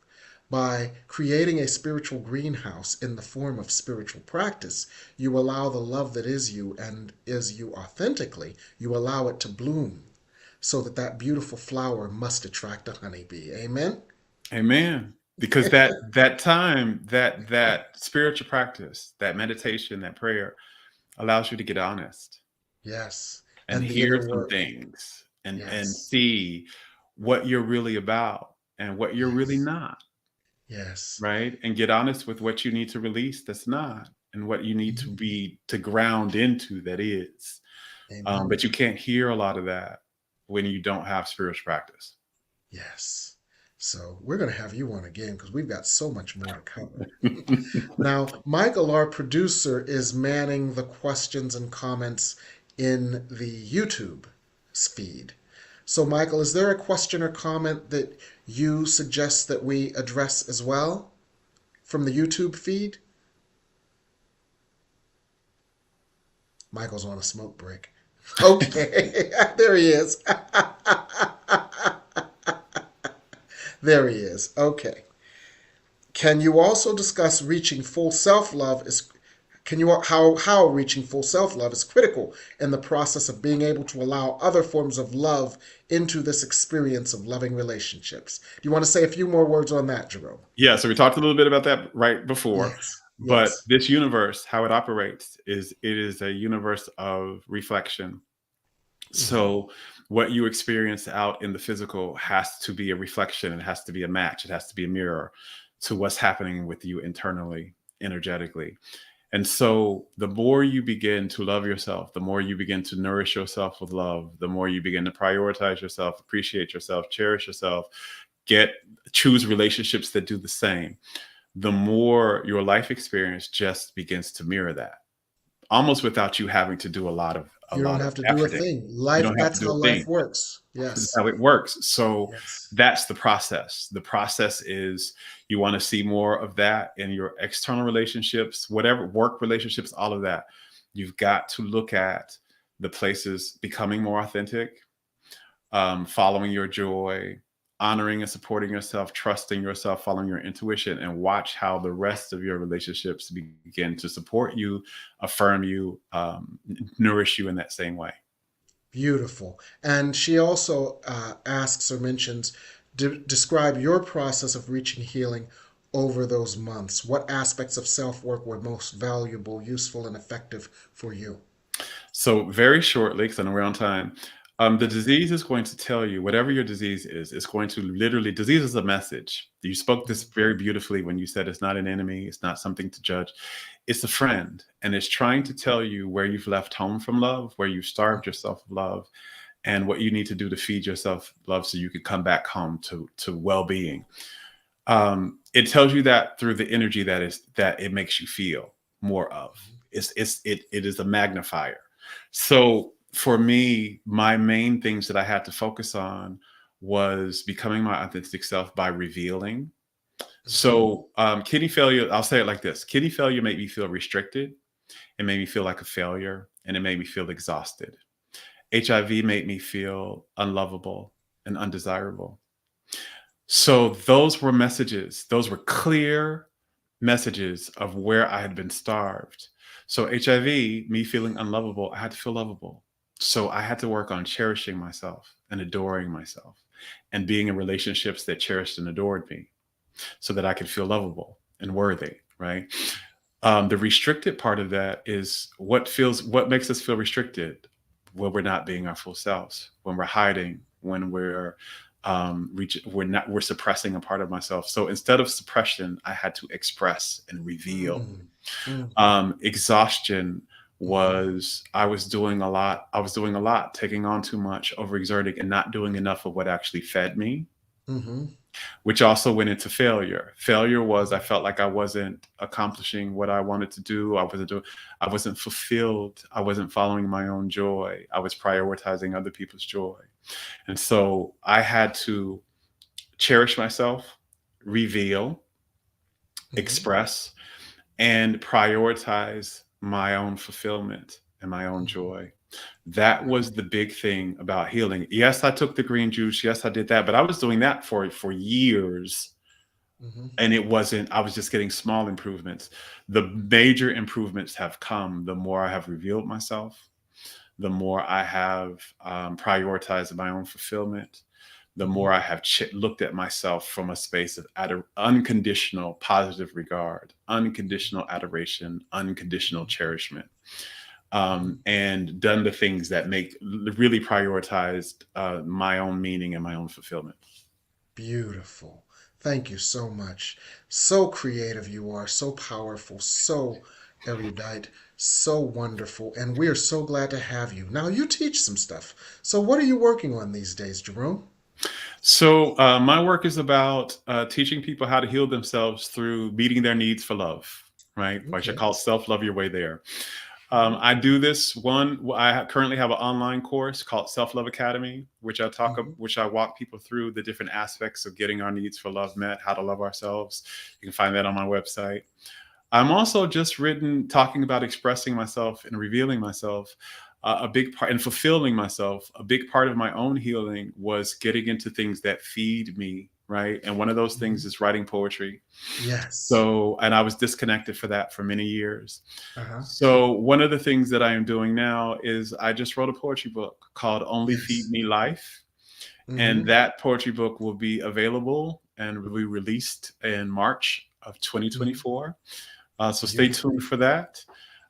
By creating a spiritual greenhouse in the form of spiritual practice, you allow the love that is you and is you authentically, you allow it to bloom so that beautiful flower must attract a honeybee. Amen? Amen. Because that time, that spiritual practice, that meditation, that prayer allows you to get honest. Yes. And hear some things and see what you're really about. and what you're really Yes. not, Yes. right? And get honest with what you need to release that's not, and what you need Mhm. to ground into that is. Amen. But you can't hear a lot of that when you don't have spiritual practice. Yes. So we're going to have you on again because we've got so much more to cover. Now, Michael, our producer, is manning the questions and comments in the YouTube feed. So, Michael, is there a question or comment that you suggest that we address as well from the YouTube feed? Michael's on a smoke break. Okay, there he is. There he is. Okay. Can you also discuss reaching full self-love is can you how reaching full self-love is critical in the process of being able to allow other forms of love into this experience of loving relationships? Do you want to say a few more words on that, Jerome? Yeah, so we talked a little bit about that right before, Yes. but Yes. this universe, how it operates, is it is a universe of reflection. Mm-hmm. So what you experience out in the physical has to be a reflection. It has to be a match. It has to be a mirror to what's happening with you internally, energetically. And so the more you begin to love yourself, the more you begin to nourish yourself with love, the more you begin to prioritize yourself, appreciate yourself, cherish yourself, get choose relationships that do the same, the more your life experience just begins to mirror that, almost without you having to do a You don't lot of have to do a efforting. thing. You Life, don't have to that's do how a thing. life works. That's Yes. how it works. So Yes. that's the process. The process is you want to see more of that in your external relationships, whatever work relationships, all of that. You've got to look at the places becoming more authentic, following your joy, honoring and supporting yourself, trusting yourself, following your intuition, and watch how the rest of your relationships begin to support you, affirm you, nourish you in that same way. Beautiful. And she also asks or mentions, describe your process of reaching healing over those months. What aspects of self work were most valuable, useful, and effective for you? So very shortly, because I know we're on time, the disease is going to tell you whatever your disease is. It's going to literally disease is a message. You spoke this very beautifully when you said it's not an enemy, it's not something to judge. It's a friend, and it's trying to tell you where you've left home from love, where you starved yourself of love, and what you need to do to feed yourself love so you could come back home to well-being. It tells you that through the energy that it makes you feel more of. It is a magnifier. So for me, my main things that I had to focus on was becoming my authentic self by revealing. Mm-hmm. So kidney failure, I'll say it like this: kidney failure made me feel restricted. It made me feel like a failure, and it made me feel exhausted. HIV made me feel unlovable and undesirable. So those were messages. Those were clear messages of where I had been starved. So HIV, me feeling unlovable, I had to feel lovable. So I had to work on cherishing myself and adoring myself and being in relationships that cherished and adored me so that I could feel lovable and worthy, right? The restricted part of that is what makes us feel restricted when we're not being our full selves, when we're hiding, when we're suppressing a part of myself. So instead of suppression, I had to express and reveal. Mm-hmm. Exhaustion Mm-hmm. was I was doing a lot. I was doing a lot, taking on too much, overexerting, and not doing enough of what actually fed me, Mm-hmm. which also went into failure. Failure was I felt like I wasn't accomplishing what I wanted to do. I wasn't fulfilled. I wasn't following my own joy. I was prioritizing other people's joy. And so I had to cherish myself, reveal, Mm-hmm. express, and prioritize my own fulfillment and my own joy. That was the big thing about healing. Yes, I took the green juice. Yes, I did that, but I was doing that for years. Mm-hmm. And it wasn't, I was just getting small improvements. The major improvements have come the more I have revealed myself, the more I have prioritized my own fulfillment, the Mm-hmm. more I have looked at myself from a space of unconditional positive regard, unconditional adoration, unconditional cherishment, and done the things that make really prioritized my own meaning and my own fulfillment. Beautiful. Thank you so much. So creative you are, so powerful, so erudite, so wonderful, and we are so glad to have you. Now, you teach some stuff. So, what are you working on these days, Jerome? So my work is about teaching people how to heal themselves through meeting their needs for love, right? Which I Okay. call self-love your way there. Mhm. I do this one. Currently have an online course called Self-Love Academy, Mhm. which I walk people through the different aspects of getting our needs for love met, how to love ourselves. You can find that on my website. I'm also just written talking about expressing myself and revealing myself. A big part and fulfilling myself. A big part of my own healing was getting into things that feed me, right? And one of those things Mhm. is writing poetry. Yes. So, and I was disconnected for that for many years. Uh-huh. So, one of the things that I am doing now is I just wrote a poetry book called Only Feed Yes. Me Life. And Hmm. that poetry book will be available and will be released in March of Hmm. 2024. So stay Beautiful. tuned for that.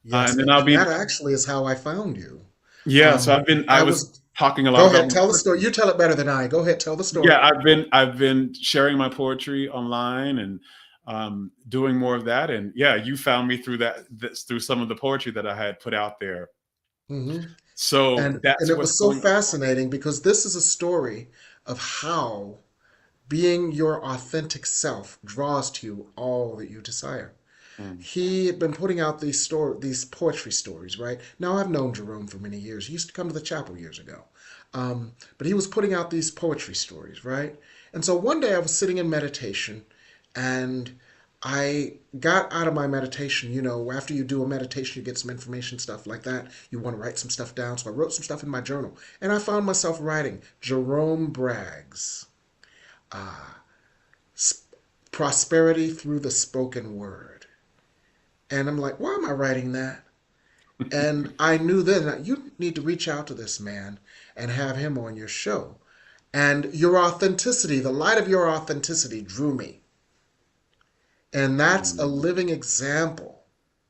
Yes. And then I'll And that be, actually is how I found you. yeah. So Um, I I was was, talking a lot Go about ahead, my tell the story. poetry. You tell it better than I. Go ahead, tell the story. Yeah, I've been sharing my poetry online and doing more of that. And yeah, you found me through through some of the poetry that I had put out there. Hmm. So And that's it what's was so going on. fascinating because this is a story of how being your authentic self draws to you all that you desire. Mm, He had been putting out these poetry stories, right? Now I've known Jerome for many years. He used to come to the chapel years ago, but he was putting out these poetry stories, right? And so one day I was sitting in meditation, and I got out of my meditation. You know, after you do a meditation, you get some information, stuff like that. You want to write some stuff down. So I wrote some stuff in my journal, and I found myself writing Jerome Braggs, Prosperity Through the Spoken Word. And I'm like, why am I writing that? And I knew then that you need to reach out to this man and have him on your show. And your authenticity, the light of your authenticity drew me. And that's a mm, living example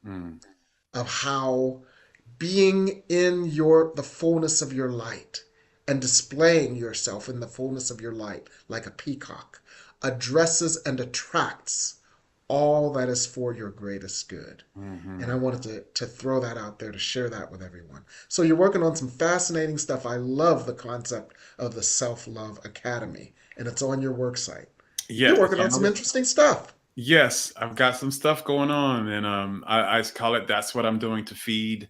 mm, of how being in the fullness of your light and displaying yourself in the fullness of your light like a peacock addresses and attracts all that is for your greatest good. And I mhm. wanted to throw that out there to share that with everyone. So you're working on some fascinating stuff. I love the concept of the Self Love Academy, and it's on your work site. You're Yeah, working yeah. on some interesting stuff. Yes, I've got some stuff going on, and I call it. That's what I'm doing to feed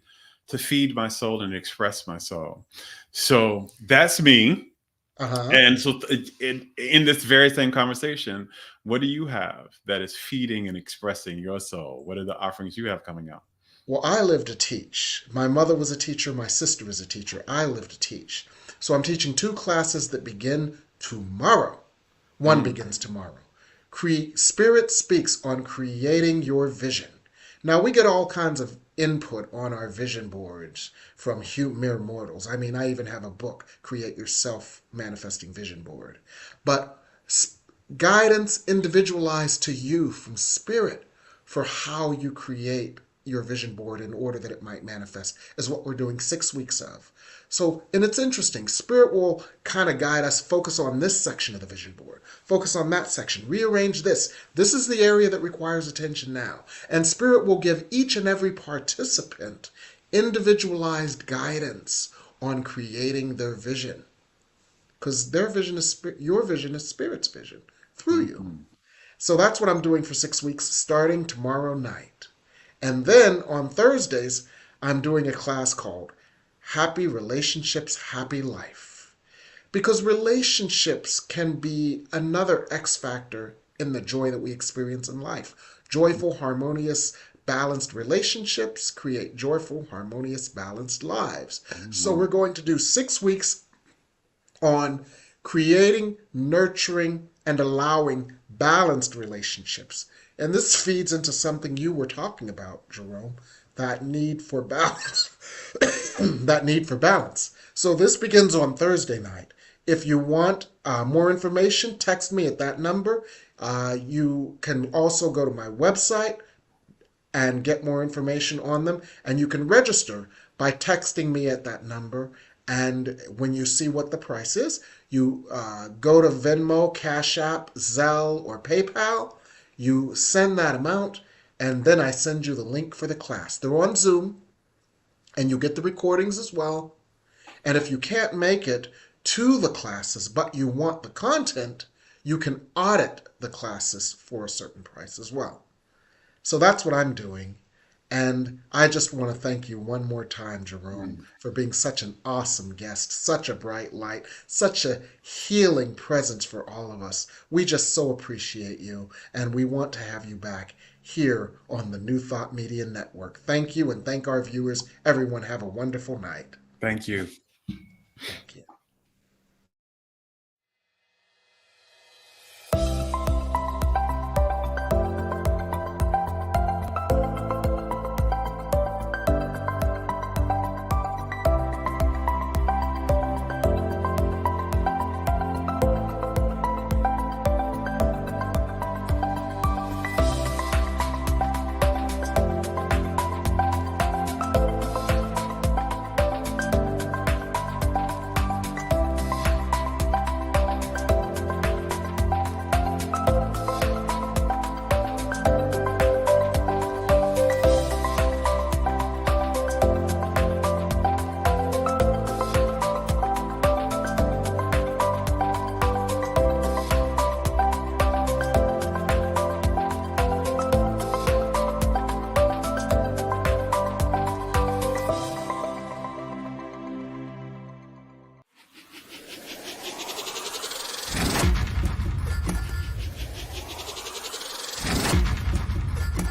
my soul and express my soul. So that's me. Uh huh. And so, in this very same conversation, what do you have that is feeding and expressing your soul? What are the offerings you have coming out? Well, I live to teach. My mother was a teacher. My sister is a teacher. I live to teach. So I'm teaching two classes that begin tomorrow. One Mm, begins tomorrow. Spirit speaks on creating your vision. Now, we get all kinds of input on our vision boards from mere mortals. I mean, I even have a book, Create Your Self Manifesting Vision Board. But guidance individualized to you from spirit for how you create your vision board in order that it might manifest is what we're doing 6 weeks of. So, and it's interesting. Spirit will kind of guide us, focus on this section of the vision board, focus on that section, rearrange this. This is the area that requires attention now. And Spirit will give each and every participant individualized guidance on creating their vision. Because their vision is your vision is Spirit's vision through you. mhm. So that's what I'm doing for 6 weeks, starting tomorrow night. And then on Thursdays, I'm doing a class called Happy Relationships, Happy Life. Because relationships can be another X factor in the joy that we experience in life. Joyful, harmonious, balanced relationships create joyful, harmonious, balanced lives. So we're Mhm. going to do 6 weeks on creating, nurturing, and allowing balanced relationships. And this feeds into something you were talking about, Jerome, that need for balance. That need for balance. So this begins on Thursday night. If you want more information, text me at that number. You can also go to my website and get more information on them. And you can register by texting me at that number And when you see what the price is, you go to Venmo, Cash App, Zelle, or PayPal. You send that amount, and then I send you the link for the class. They're on Zoom, and you get the recordings as well. And if you can't make it to the classes, but you want the content, you can audit the classes for a certain price as well. So that's what I'm doing. And I just want to thank you one more time, Jerome, for being such an awesome guest, such a bright light, such a healing presence for all of us. We just so appreciate you, and we want to have you back here on the New Thought Media Network. Thank you, and thank our viewers. Everyone have a wonderful night. Thank you. Thank you.